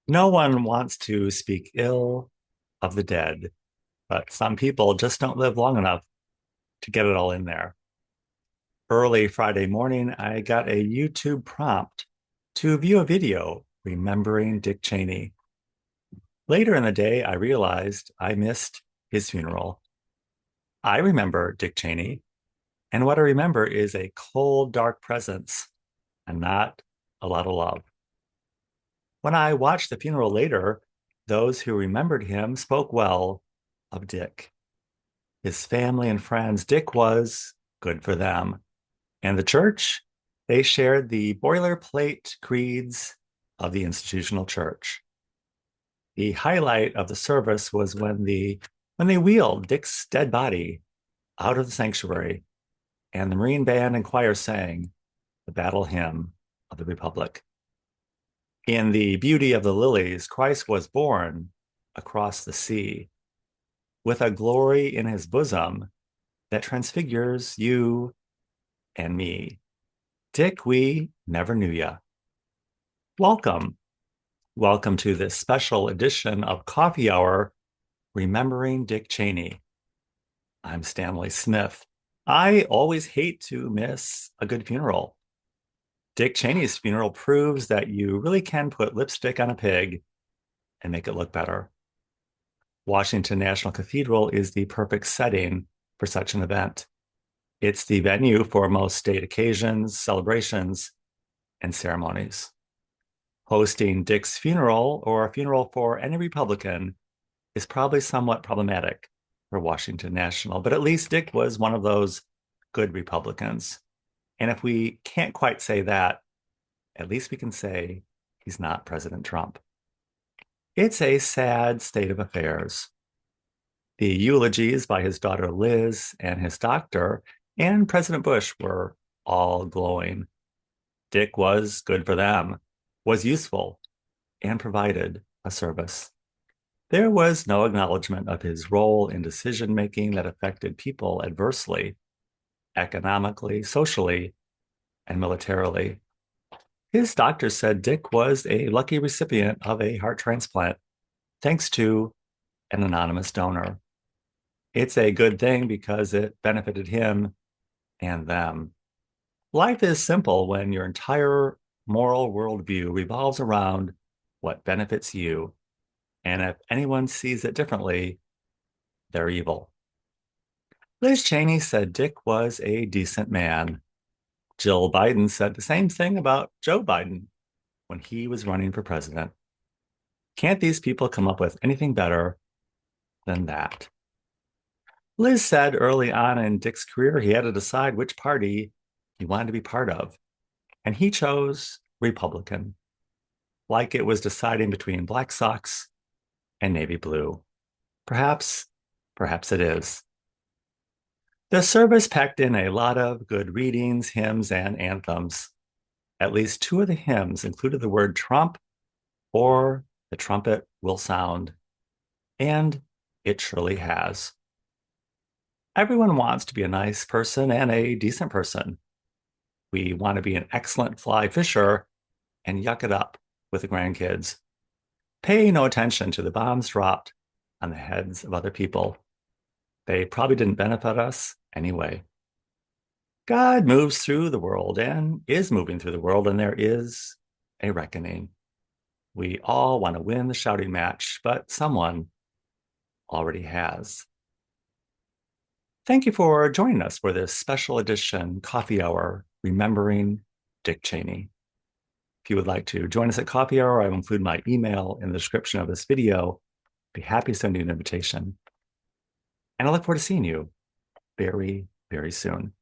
No one wants to speak ill of the dead, but some people just don't live long enough to get it all in there. Early Friday morning, I got a YouTube prompt to view a video remembering Dick Cheney. Later in the day, I realized I missed his funeral. I remember Dick Cheney, and what I remember is a cold, dark presence and not a lot of love. When I watched the funeral later, those who remembered him spoke well of Dick. His family and friends, Dick was good for them. And the church, they shared the boilerplate creeds of the institutional church. The highlight of the service was when they wheeled Dick's dead body out of the sanctuary and the Marine band and choir sang the battle hymn of the Republic. In the beauty of the lilies, Christ was born across the sea with a glory in his bosom that transfigures you and me. Dick, we never knew ya. Welcome. Welcome to this special edition of Coffee Hour Remembering Dick Cheney. I'm Stanley Smith. I always hate to miss a good funeral. Dick Cheney's funeral proves that you really can put lipstick on a pig and make it look better. Washington National Cathedral is the perfect setting for such an event. It's the venue for most state occasions, celebrations, and ceremonies. Hosting Dick's funeral or a funeral for any Republican is probably somewhat problematic for Washington National, but at least Dick was one of those good Republicans. And if we can't quite say that, at least we can say he's not President Trump. It's a sad state of affairs. The eulogies by his daughter Liz and his doctor and President Bush were all glowing. Dick was good for them, was useful, and provided a service. There was no acknowledgement of his role in decision making that affected people adversely, economically, socially, and militarily. His doctor said Dick was a lucky recipient of a heart transplant, thanks to an anonymous donor. It's a good thing because it benefited him and them. Life is simple when your entire moral worldview revolves around what benefits you. And if anyone sees it differently, they're evil. Liz Cheney said Dick was a decent man. Jill Biden said the same thing about Joe Biden when he was running for president. Can't these people come up with anything better than that? Liz said early on in Dick's career, he had to decide which party he wanted to be part of, and he chose Republican, like it was deciding between Black Sox and Navy Blue. Perhaps, perhaps it is. The service packed in a lot of good readings, hymns, and anthems. At least two of the hymns included the word Trump or the trumpet will sound, and it surely has. Everyone wants to be a nice person and a decent person. We want to be an excellent fly fisher and yuck it up with the grandkids. Pay no attention to the bombs dropped on the heads of other people. They probably didn't benefit us anyway. God moves through the world and is moving through the world, and there is a reckoning. We all want to win the shouting match, but someone already has. Thank you for joining us for this special edition coffee hour remembering Dick Cheney. If you would like to join us at coffee hour, I will include my email in the description of this video. Be happy to send you an invitation. And I look forward to seeing you very, very soon.